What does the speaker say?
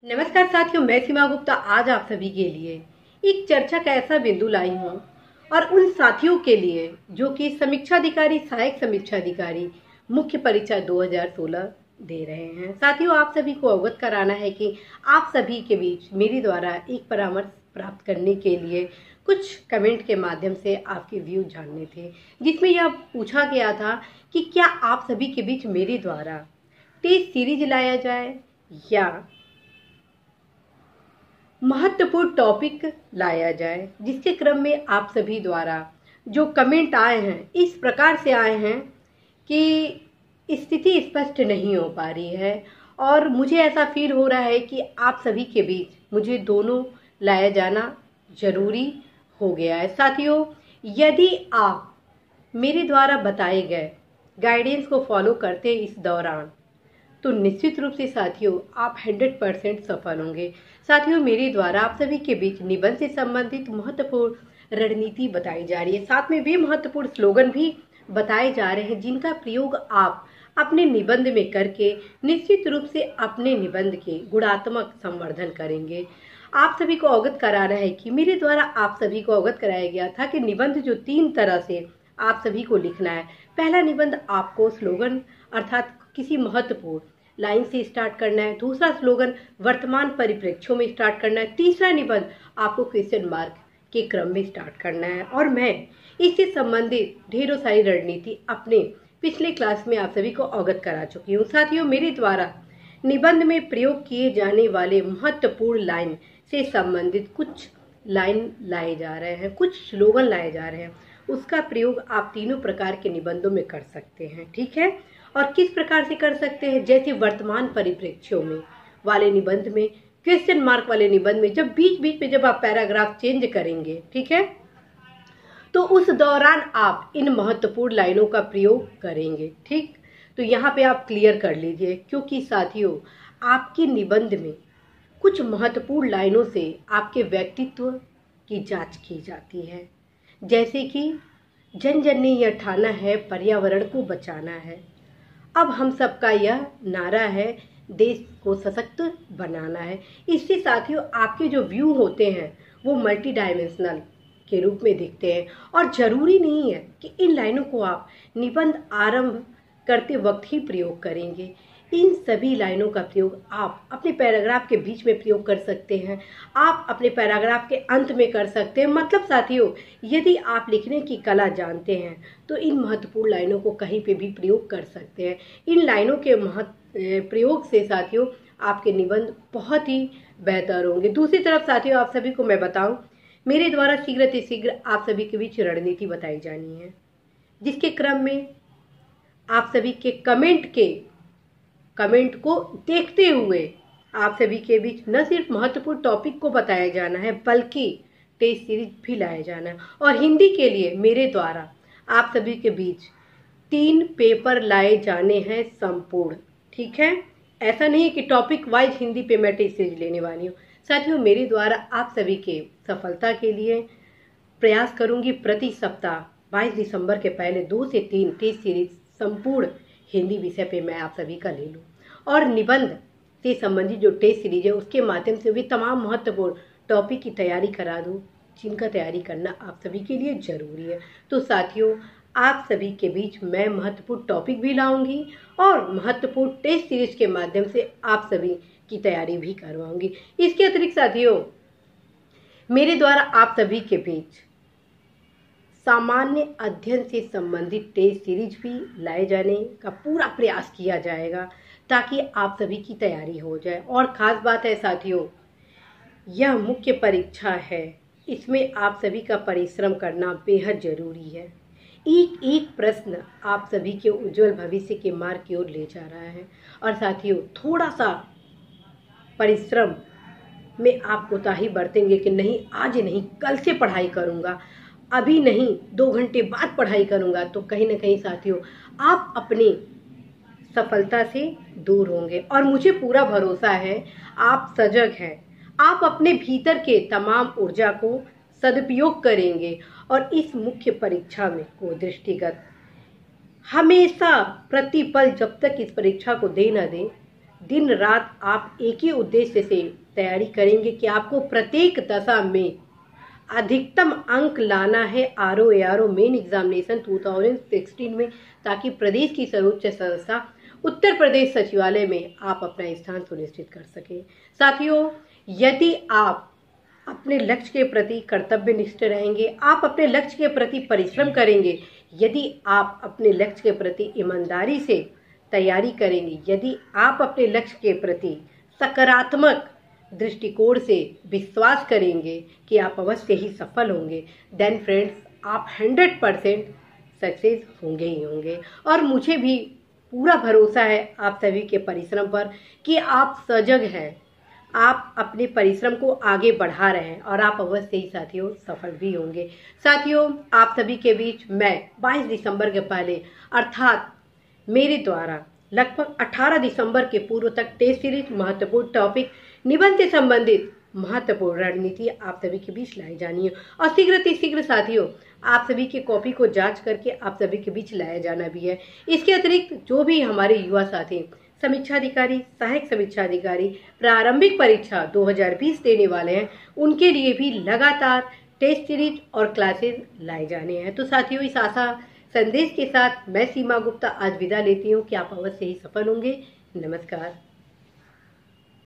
नमस्कार साथियों, मैं सीमा गुप्ता आज आप सभी के लिए एक चर्चा का ऐसा बिंदु लाई हूँ और उन साथियों के लिए जो कि समीक्षा अधिकारी, सहायक समीक्षा अधिकारी मुख्य परीक्षा 2016 दे रहे हैं। साथियों, आप सभी को अवगत कराना है कि आप सभी के बीच मेरे द्वारा एक परामर्श प्राप्त करने के लिए कुछ कमेंट के माध्यम से आपके व्यू जानने थे, जिसमें यह पूछा गया था कि क्या आप सभी के बीच मेरे द्वारा टेस्ट सीरीज लाया जाए या महत्वपूर्ण टॉपिक लाया जाए, जिसके क्रम में आप सभी द्वारा जो कमेंट आए हैं इस प्रकार से आए हैं कि स्थिति स्पष्ट नहीं हो पा रही है और मुझे ऐसा फील हो रहा है कि आप सभी के बीच मुझे दोनों लाया जाना जरूरी हो गया है। साथियों, यदि आप मेरे द्वारा बताए गए गाइडेंस को फॉलो करते इस दौरान तो निश्चित रूप से साथियों आप 100% सफल होंगे। साथियों, मेरे द्वारा आप सभी के बीच निबंध से संबंधित महत्वपूर्ण रणनीति बताई जा रही है, साथ में वे महत्वपूर्ण स्लोगन भी बताए जा रहे हैं जिनका प्रयोग आप अपने निबंध में करके निश्चित रूप से अपने निबंध के गुणात्मक संवर्धन करेंगे। आप सभी को अवगत कराना है कि मेरे द्वारा आप सभी को अवगत कराया गया था कि निबंध जो 3 तरह से आप सभी को लिखना है। पहला निबंध आपको स्लोगन अर्थात किसी महत्वपूर्ण लाइन से स्टार्ट करना है, दूसरा स्लोगन वर्तमान परिप्रेक्ष्यों में स्टार्ट करना है, तीसरा निबंध आपको क्वेश्चन मार्क के क्रम में स्टार्ट करना है। और मैं इससे संबंधित ढेरों सारी रणनीति अपने पिछले क्लास में आप सभी को अवगत करा चुकी हूँ। साथियों, मेरे द्वारा निबंध में प्रयोग किए जाने वाले महत्वपूर्ण लाइन से संबंधित कुछ लाइन लाए जा रहे हैं, कुछ स्लोगन लाए जा रहे हैं। उसका प्रयोग आप तीनों प्रकार के निबंधों में कर सकते हैं, ठीक है। और किस प्रकार से कर सकते हैं, जैसे वर्तमान परिप्रेक्ष्यों में वाले निबंध में, क्वेश्चन मार्क वाले निबंध में जब बीच बीच में जब आप पैराग्राफ चेंज करेंगे, ठीक है, तो उस दौरान आप इन महत्वपूर्ण लाइनों का प्रयोग करेंगे, ठीक। तो यहाँ पे आप क्लियर कर लीजिए, क्योंकि साथियों आपके निबंध में कुछ महत्वपूर्ण लाइनों से आपके व्यक्तित्व की जांच की जाती है, जैसे कि जन जन ने यह ठाना है पर्यावरण को बचाना है, अब हम सबका यह नारा है देश को सशक्त बनाना है। इससे साथियों आपके जो व्यू होते हैं वो मल्टी डायमेंशनल के रूप में दिखते हैं और जरूरी नहीं है कि इन लाइनों को आप निबंध आरंभ करते वक्त ही प्रयोग करेंगे। इन सभी लाइनों का प्रयोग आप अपने पैराग्राफ के बीच में प्रयोग कर सकते हैं, आप अपने पैराग्राफ के अंत में कर सकते हैं। मतलब साथियों, यदि आप लिखने की कला जानते हैं तो इन महत्वपूर्ण लाइनों को कहीं पे भी प्रयोग कर सकते हैं। इन लाइनों के प्रयोग से साथियों आपके निबंध बहुत ही बेहतर होंगे। दूसरी तरफ साथियों आप सभी को मैं बताऊं, मेरे द्वारा शीघ्र आप सभी के बीच रणनीति बताई जानी है, जिसके क्रम में आप सभी के कमेंट को देखते हुए आप सभी के बीच न सिर्फ महत्वपूर्ण टॉपिक को बताया जाना है बल्कि टेस्ट सीरीज भी लाया जाना है। और हिंदी के लिए मेरे द्वारा आप सभी के बीच 3 पेपर लाए जाने हैं संपूर्ण, ठीक है। ऐसा नहीं है कि टॉपिक वाइज हिंदी पे मैं टेस्ट सीरीज लेने वाली हूँ। साथियों, मेरे द्वारा आप सभी के सफलता के लिए प्रयास करूंगी प्रति सप्ताह 22 दिसंबर के पहले 2 से 3 टेस्ट सीरीज संपूर्ण हिंदी विषय पे मैं आप सभी का ले लूँ और निबंध से संबंधित जो टेस्ट सीरीज है उसके माध्यम से भी तमाम महत्वपूर्ण टॉपिक की तैयारी करा दूँ, जिनका तैयारी करना आप सभी के लिए जरूरी है। तो साथियों आप सभी के बीच मैं महत्वपूर्ण टॉपिक भी लाऊंगी और महत्वपूर्ण टेस्ट सीरीज के माध्यम से आप सभी की तैयारी भी करवाऊंगी। इसके अतिरिक्त साथियों मेरे द्वारा आप सभी के बीच सामान्य अध्ययन से संबंधित टेस्ट सीरीज भी लाए जाने का पूरा प्रयास किया जाएगा ताकि आप सभी की तैयारी हो जाए। और खास बात है साथियों, यह मुख्य परीक्षा है, इसमें आप सभी का परिश्रम करना बेहद जरूरी है। एक एक प्रश्न आप सभी के उज्जवल भविष्य के मार्ग की ओर ले जा रहा है। और साथियों थोड़ा सा परिश्रम में आप कोताही बरतेंगे कि नहीं आज नहीं कल से पढ़ाई करूँगा, अभी नहीं 2 घंटे बाद पढ़ाई करूँगा, तो कहीं ना कहीं साथियों आप अपनी सफलता से दूर होंगे। और मुझे पूरा भरोसा है आप सजग हैं, आप अपने भीतर के तमाम ऊर्जा को सदुपयोग करेंगे और इस मुख्य परीक्षा में को दृष्टिगत हमेशा प्रतिपल जब तक इस परीक्षा को दे न दे दिन रात आप एक ही उद्देश्य से तैयारी करेंगे कि आपको प्रत्येक दशा में अधिकतम अंक लाना है RO मेन एग्जामिनेशन 2016 में, ताकि प्रदेश की सर्वोच्च संस्था उत्तर प्रदेश सचिवालय में आप अपना स्थान सुनिश्चित कर सके। साथियों, यदि आप अपने लक्ष्य के प्रति कर्तव्यनिष्ठ रहेंगे, आप अपने लक्ष्य के प्रति परिश्रम करेंगे, यदि आप अपने लक्ष्य के प्रति ईमानदारी से तैयारी करेंगे, यदि आप अपने लक्ष्य के प्रति सकारात्मक दृष्टिकोण से विश्वास करेंगे कि आप अवश्य ही सफल होंगे, देन फ्रेंड्स आप 100% सक्सेस होंगे ही होंगे। और मुझे भी पूरा भरोसा है आप सभी के परिश्रम पर कि आप सजग हैं, आप अपने परिश्रम को आगे बढ़ा रहे हैं और आप अवश्य ही साथियों सफल भी होंगे। साथियों, आप सभी के बीच मैं 22 दिसंबर के पहले अर्थात मेरे द्वारा लगभग 18 दिसंबर के पूर्व तक टेस्ट सीरीज महत्वपूर्ण टॉपिक निबंध से संबंधित महत्वपूर्ण रणनीति आप सभी के बीच लाई जानी है और शीघ्र साथियों आप सभी के कॉपी को जांच करके आप सभी के बीच लाया जाना भी है। इसके अतिरिक्त जो भी हमारे युवा साथी समीक्षा अधिकारी, सहायक समीक्षा अधिकारी प्रारंभिक परीक्षा 2020 देने वाले हैं, उनके लिए भी लगातार टेस्ट सीरीज और क्लासेस लाए जाने हैं। तो साथियों, इस आशा संदेश के साथ मैं सीमा गुप्ता आज विदा लेती हूँ कि आप अवश्य ही सफल होंगे। नमस्कार।